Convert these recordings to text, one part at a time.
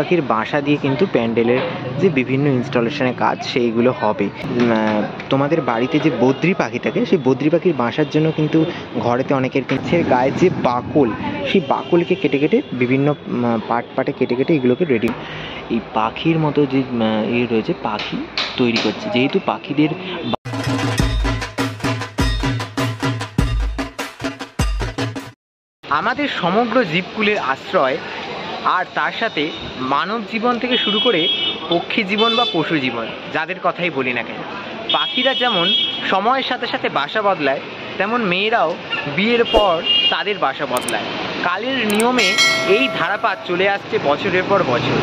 পাখির বাসা দিয়ে কিন্তু প্যান্ডেলের যে বিভিন্ন ইনস্টলেশনের কাজ সেইগুলো হবে। তোমাদের বাড়িতে যে বদ্রি পাখি থাকে সেই বদ্রি পাখির বাসার জন্য কিন্তু ঘরেতে অনেকের গাছের গায়ে যে বাকল, সেই বাকলকে কেটে কেটে বিভিন্ন পাটে কেটে কেটে এগুলোকে রেডি, এই পাখির মতো যে রয়েছে পাখি তৈরি করছে। যেহেতু পাখিদের আমাদের সমগ্র জীবকুলের আশ্রয়, আর তার সাথে মানব জীবন থেকে শুরু করে পক্ষী জীবন বা পশু জীবন যাদের কথাই বলি না কেন, পাখিরা যেমন সময়ের সাথে সাথে বাসা বদলায়, তেমন মেয়েরাও বিয়ের পর তাদের বাসা বদলায়। কালের নিয়মে এই ধারাপাত চলে আসছে বছরের পর বছর।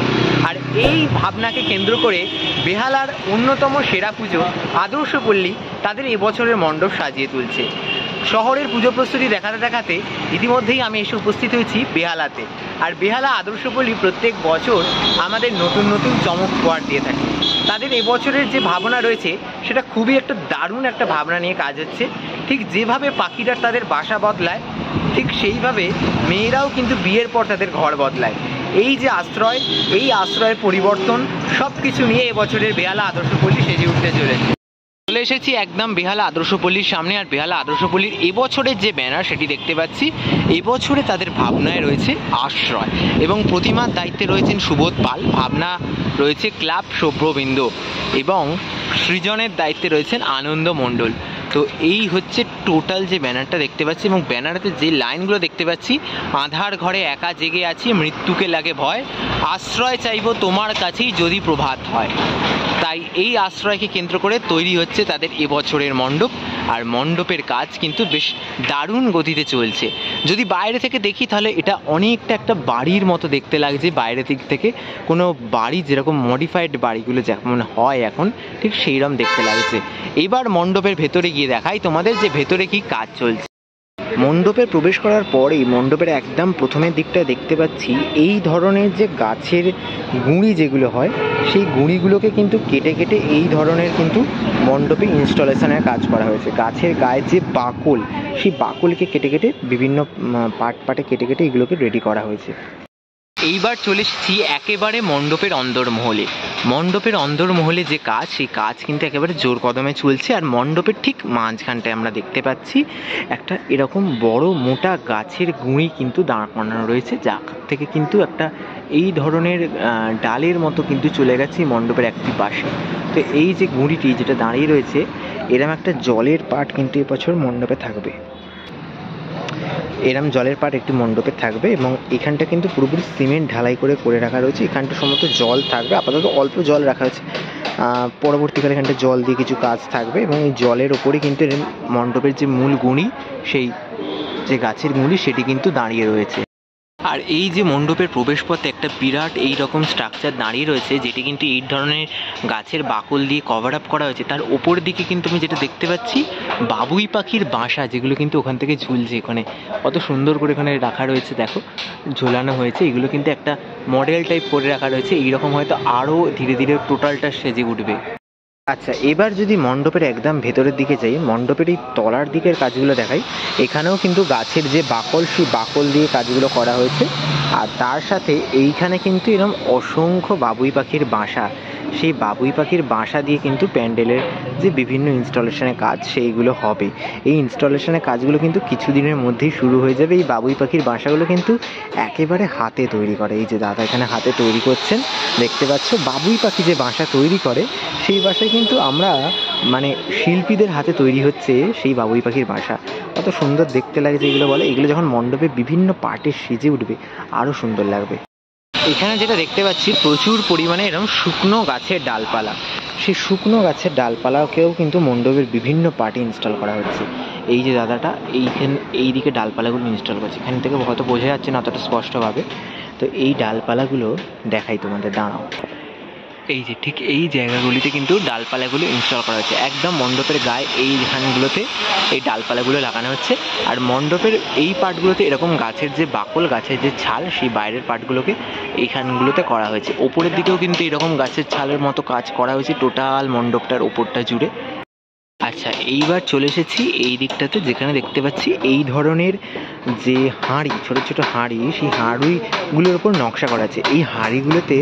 আর এই ভাবনাকে কেন্দ্র করে বেহালার অন্যতম সেরা পুজো আদর্শপল্লী তাদের এবছরের মণ্ডপ সাজিয়ে তুলছে। শহরের পুজো প্রস্তুতি দেখাতে দেখাতে ইতিমধ্যেই আমি এসে উপস্থিত হয়েছি বেহালাতে। আর বেহালা আদর্শপল্লী প্রত্যেক বছর আমাদের নতুন নতুন চমক উপহার দিয়ে থাকে। তাদের এবছরের যে ভাবনা রয়েছে সেটা খুবই একটা দারুণ একটা ভাবনা নিয়ে কাজ হচ্ছে। ঠিক যেভাবে পাখিরা তাদের বাসা বদলায়, ঠিক সেইভাবে মেয়েরাও কিন্তু বিয়ের পর তাদের ঘর বদলায়। এই যে আশ্রয়, এই আশ্রয়ের পরিবর্তন সব কিছু নিয়ে এবছরের বেহালা আদর্শপল্লী সেজে উঠতে চলেছে। চলে এসেছি একদম বেহালা আদর্শপল্লীর সামনে। আর বেহালা আদর্শপল্লীর এবছরের যে ব্যানার সেটি দেখতে পাচ্ছি। এবছরে তাদের ভাবনায় রয়েছে আশ্রয়, এবং প্রতিমার দায়িত্বে রয়েছেন সুবোধ পাল, ভাবনা রয়েছে ক্লাব শুভ্রবিন্দ, এবং সৃজনের দায়িত্বে রয়েছেন আনন্দ মণ্ডল। তো এই হচ্ছে টোটাল যে ব্যানারটা দেখতে পাচ্ছি, এবং ব্যানারেতে যে লাইনগুলো দেখতে পাচ্ছি, আধার ঘরে একা জেগে আছি, মৃত্যুকে লাগে ভয়, আশ্রয় চাইব তোমার কাছেই যদি প্রভাত হয়। তাই এই আশ্রয়কে কেন্দ্র করে তৈরি হচ্ছে তাদের এবছরের মণ্ডপ। আর মণ্ডপের কাজ কিন্তু বেশ দারুণ গতিতে চলছে। যদি বাইরে থেকে দেখি তাহলে এটা অনেকটা একটা বাড়ির মতো দেখতে লাগছে। বাইরের দিক থেকে কোনো বাড়ি যেরকম মডিফাইড বাড়িগুলো যেমন হয় এখন, ঠিক সেইরকম দেখতে লাগছে। এবার মণ্ডপের ভেতরে গিয়ে দেখাই তোমাদের যে ভেতরে কি কাজ চলছে। মণ্ডপে প্রবেশ করার পরেই মণ্ডপের একদম প্রথমের দিকটা দেখতে পাচ্ছি এই ধরনের যে গাছের গুঁড়ি যেগুলো হয়, সেই গুঁড়িগুলোকে কিন্তু কেটে কেটে এই ধরনের কিন্তু মণ্ডপে ইনস্টলেশনের কাজ করা হয়েছে। গাছের গায়ে যে বাকল, সেই বাকলকে কেটে কেটে বিভিন্ন পাটে কেটে কেটে এগুলোকে রেডি করা হয়েছে। এইবার চলে এসেছি একেবারে মণ্ডপের অন্দরমহলে। মণ্ডপের অন্দরমহলে যে কাজ, সেই কাজ কিন্তু একেবারে জোর কদমে চলছে। আর মণ্ডপের ঠিক মাঝখানটায় আমরা দেখতে পাচ্ছি একটা এরকম বড় মোটা গাছের গুঁড়ি কিন্তু দাঁড় করানো রয়েছে, যা থেকে কিন্তু একটা এই ধরনের ডালের মতো কিন্তু চলে গেছে মণ্ডপের একটি পাশে। তো এই যে গুঁড়িটি যেটা দাঁড়িয়ে রয়েছে, এরম একটা জলের পাট কিন্তু এবছর মণ্ডপে থাকবে। এরম জলের পাট একটি মণ্ডপে থাকবে, এবং এখানটা কিন্তু পুরোপুরি সিমেন্ট ঢালাই করে রাখা রয়েছে। এখানটা সম্ভবত জল থাকবে, আপাতত অল্প জল রাখা হয়েছে। পরবর্তীকালে এখানটা জল দিয়ে কিছু কাজ থাকবে, এবং এই জলের ওপরে কিন্তু মণ্ডপের যে মূল গুঁড়ি, সেই যে গাছের গুঁড়ি, সেটি কিন্তু দাঁড়িয়ে রয়েছে। আর এই যে মণ্ডপের প্রবেশপথে একটা বিরাট এই রকম স্ট্রাকচার দাঁড়িয়ে রয়েছে, যেটি কিন্তু এই ধরনের গাছের বাকল দিয়ে কভার আপ করা হয়েছে। তার ওপর দিকে কিন্তু আমি যেটা দেখতে পাচ্ছি বাবুই পাখির বাসা, যেগুলো কিন্তু ওখান থেকে ঝুলছে। এখানে কত সুন্দর করে এখানে রাখা রয়েছে, দেখো ঝোলানো হয়েছে। এগুলো কিন্তু একটা মডেল টাইপ করে রাখা রয়েছে। এইরকম হয়তো আরও ধীরে ধীরে টোটালটা সেজে উঠবে। আচ্ছা, এবার যদি মণ্ডপের একদম ভেতরের দিকে যাই, মণ্ডপের এই তলার দিকের কাজগুলো দেখাই। এখানেও কিন্তু গাছের যে বাকল, সেই বাকল দিয়ে কাজগুলো করা হয়েছে। আর তার সাথে এইখানে কিন্তু এরকম অসংখ্য বাবুই পাখির বাসা, সেই বাবুই পাখির বাসা দিয়ে কিন্তু প্যান্ডেলের যে বিভিন্ন ইনস্টলেশনের কাজ সেইগুলো হবে। এই ইনস্টলেশনের কাজগুলো কিন্তু কিছুদিনের মধ্যেই শুরু হয়ে যাবে। এই বাবুই পাখির বাসাগুলো কিন্তু একেবারে হাতে তৈরি করে। এই যে দাদা এখানে হাতে তৈরি করছেন, দেখতে পাচ্ছ। বাবুই পাখি যে বাসা তৈরি করে, সেই বাসায় কিন্তু আমরা মানে শিল্পীদের হাতে তৈরি হচ্ছে সেই বাবুই পাখির বাসা। কত সুন্দর দেখতে লাগে যেগুলো বলে। এগুলো যখন মণ্ডপে বিভিন্ন পার্টে সেজে উঠবে আরও সুন্দর লাগবে। এখানে যেটা দেখতে পাচ্ছি প্রচুর পরিমাণে এরকম শুকনো গাছের ডালপালা, সেই শুকনো গাছের ডালপালাকেও কিন্তু মণ্ডপের বিভিন্ন পার্টে ইনস্টল করা হচ্ছে। এই যে দাদাটা এই দিকে ডালপালাগুলো ইনস্টল করছে, এখান থেকে হয়তো বোঝা যাচ্ছে না অতটা স্পষ্টভাবে। তো এই ডালপালাগুলো দেখাই তোমাদের, দাঁড়াও। এই যে ঠিক এই জায়গাগুলিতে কিন্তু ডালপালাগুলো ইনস্টল করা হচ্ছে। একদম মণ্ডপের গায়ে এইখানগুলোতে এই ডালপালাগুলো লাগানো হচ্ছে। আর মণ্ডপের এই পার্টগুলোতে এরকম গাছের যে বাকল, গাছের যে ছাল, সেই বাইরের পার্টগুলোকে এইখানগুলোতে করা হয়েছে। ওপরের দিকেও কিন্তু এরকম গাছের ছালের মতো কাজ করা হয়েছে টোটাল মণ্ডপটার ওপরটা জুড়ে। আর আচ্ছা, এইবার চলে এসেছি এই দিকটাতে, যেখানে দেখতে পাচ্ছি এই ধরনের যে হাঁড়ি, ছোট ছোট হাঁড়ি, সেই হাঁড়িগুলোর ওপর নকশা করা আছে। এই হাঁড়িগুলোতে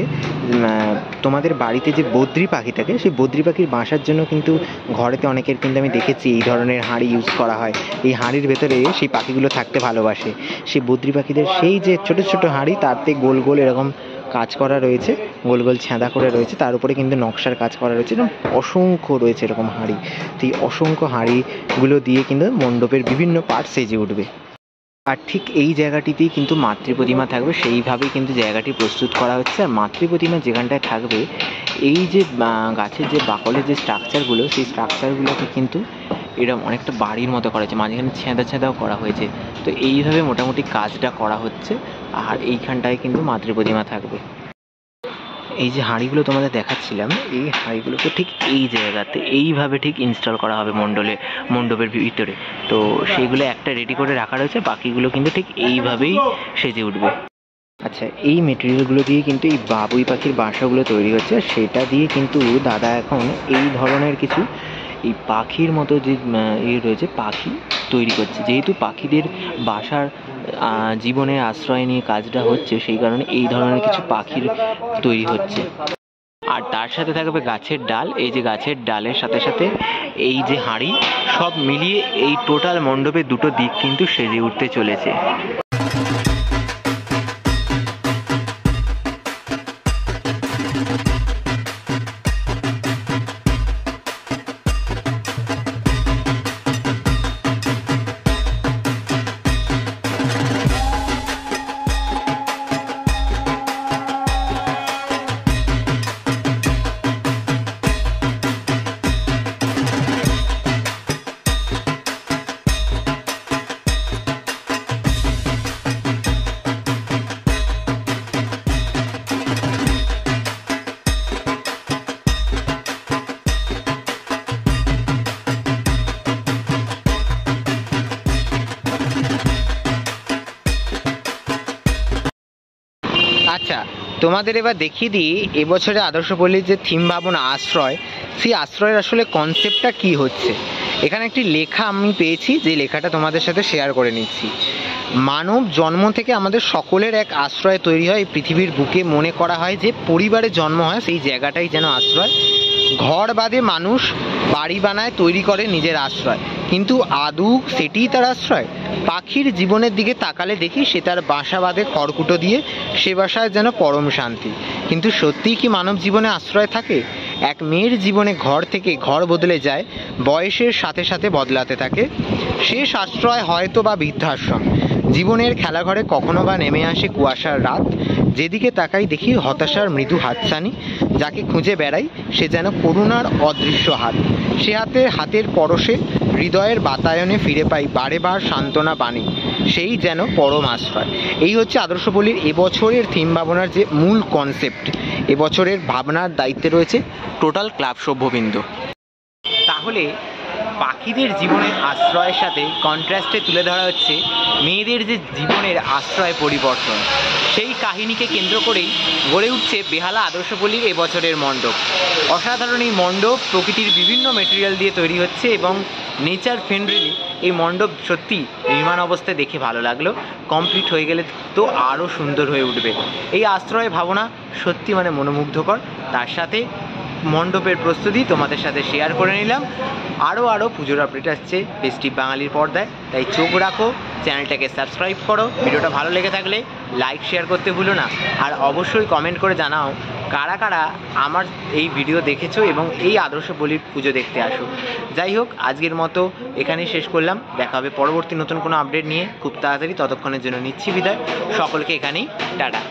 তোমাদের বাড়িতে যে বদ্রি পাখি থাকে, সেই বদ্রি পাখির বাসার জন্য কিন্তু ঘরেতে অনেকের কিন্তু আমি দেখেছি এই ধরনের হাঁড়ি ইউজ করা হয়। এই হাঁড়ির ভেতরে সেই পাখিগুলো থাকতে ভালোবাসে। সেই বদ্রি পাখিদের সেই যে ছোট ছোট হাঁড়ি, তাতে গোল গোল এরকম কাজ করা রয়েছে, গোল গোল ছ্যাঁদা করে রয়েছে, তার উপরে কিন্তু নকশার কাজ করা রয়েছে, এরকম অসংখ্য রয়েছে এরকম হাঁড়ি। তো এই অসংখ্য হাঁড়িগুলো দিয়ে কিন্তু মণ্ডপের বিভিন্ন পার্ট সেজে উঠবে। আর ঠিক এই জায়গাটিতেই কিন্তু মাতৃ প্রতিমা থাকবে, সেইভাবেই কিন্তু জায়গাটি প্রস্তুত করা হচ্ছে। আর মাতৃ প্রতিমা যেখানটায় থাকবে, এই যে গাছের যে বাকলের যে স্ট্রাকচারগুলো, সেই স্ট্রাকচারগুলোকে কিন্তু এরকম অনেকটা বাড়ির মতো করা হয়েছে, মাঝখানে ছেঁদা ছেঁদাও করা হয়েছে। তো এইভাবে মোটামুটি কাজটা করা হচ্ছে। আর এইখানটায় কিন্তু মাতৃ প্রতিমা থাকবে। এই যে হাঁড়িগুলো তোমাদের দেখাচ্ছিলাম, এই হাঁড়িগুলোকে ঠিক এই জায়গাতে এইভাবে ঠিক ইনস্টল করা হবে মণ্ডপের ভিতরে। তো সেইগুলো একটা রেডি করে রাখা রয়েছে, বাকিগুলো কিন্তু ঠিক এইভাবেই সেজে উঠবে। আচ্ছা, এই মেটেরিয়ালগুলো দিয়ে কিন্তু এই বাবুই পাখির বাসাগুলো তৈরি হচ্ছে। সেটা দিয়ে কিন্তু দাদা এখন এই ধরনের কিছু এই পাখির মতো যে রয়েছে, পাখি তৈরি করছে। যেহেতু পাখিদের বাসার জীবনের আশ্রয় নিয়ে কাজটা হচ্ছে, সেই কারণে এই ধরনের কিছু পাখির তৈরি হচ্ছে। আর তার সাথে থাকবে গাছের ডাল। এই যে গাছের ডালের সাথে সাথে এই যে হাঁড়ি, সব মিলিয়ে এই টোটাল মণ্ডপের দুটো দিক কিন্তু সেজে উঠতে চলেছে। আচ্ছা, তোমাদের এবার দেখিয়ে দিই এবছরে আদর্শপল্লীর যে থিম ভাবনা আশ্রয়, সেই আশ্রয়ের আসলে কনসেপ্টটা কি হচ্ছে। এখানে একটি লেখা আমি পেয়েছি, যে লেখাটা তোমাদের সাথে শেয়ার করে নিচ্ছি। মানব জন্ম থেকে আমাদের সকলের এক আশ্রয় তৈরি হয় এই পৃথিবীর বুকে। মনে করা হয় যে পরিবারে জন্ম হয়, সেই জায়গাটাই যেন আশ্রয়। ঘর বাঁধে মানুষ, বাড়ি বানায়, তৈরি করে নিজের আশ্রয়, কিন্তু আদৌ সেটিই তার আশ্রয়? পাখির জীবনের দিকে তাকালে দেখি সে তার বাসা বাঁধে খড়কুটো দিয়ে, সে বাসায় যেন পরম শান্তি। কিন্তু সত্যিই কি মানব জীবনে আশ্রয় থাকে? এক মেয়ের জীবনে ঘর থেকে ঘর বদলে যায়, বয়সের সাথে সাথে বদলাতে থাকে। শেষ আশ্রয় হয়তো বা বৃদ্ধাশ্রম। জীবনের খেলাঘরে কখনো বা নেমে আসে কুয়াশার রাত, যেদিকে তাকাই দেখি হতাশার মৃদু হাতছানি। যাকে খুঁজে বেড়াই সে যেন করুণার অদৃশ্য হাত। সে হাতের পরশে হৃদয়ের বাতায়নে ফিরে পাই বারে বার সান্ত্বনা বাণী। সেই যেন পরম আশ্রয়। এই হচ্ছে আদর্শপল্লীর এবছরের থিম ভাবনার যে মূল কনসেপ্ট। এবছরের ভাবনার দায়িত্বে রয়েছে টোটাল ক্লাব সভ্যবৃন্দ। তাহলে পাখিদের জীবনের আশ্রয়ের সাথে কন্ট্রাস্টে তুলে ধরা হচ্ছে মেয়েদের যে জীবনের আশ্রয় পরিবর্তন। সেই কাহিনীকে কেন্দ্র করেই গড়ে উঠছে বেহালা আদর্শপল্লীর এবছরের মণ্ডপ। অসাধারণ এই মণ্ডপ প্রকৃতির বিভিন্ন মেটেরিয়াল দিয়ে তৈরি হচ্ছে এবং নেচার ফ্রেন্ডলি এই মণ্ডপ সত্যি নির্মাণ অবস্থায় দেখে ভালো লাগলো। কমপ্লিট হয়ে গেলে তো আরও সুন্দর হয়ে উঠবে। এই আশ্রয় ভাবনা সত্যি মানে মনোমুগ্ধকর। তার সাথে মণ্ডপের প্রস্তুতি তোমাদের সাথে শেয়ার করে নিলাম। আরও পুজোর আপডেট আসছে ফেস্টিভ বাঙালির পর্দায়, তাই চোখ রাখো, চ্যানেলটাকে সাবস্ক্রাইব করো। ভিডিওটা ভালো লেগে থাকলে লাইক শেয়ার করতে ভুলো না। আর অবশ্যই কমেন্ট করে জানাও কারা কারা আমার এই ভিডিও দেখেছো এবং এই আদর্শপল্লীর পুজো দেখতে আসো। যাই হোক, আজকের মতো এখানেই শেষ করলাম। দেখা হবে পরবর্তী নতুন কোনো আপডেট নিয়ে খুব তাড়াতাড়ি। ততক্ষণের জন্য নিচ্ছি বিদায়। সকলকে এখানেই টাটা।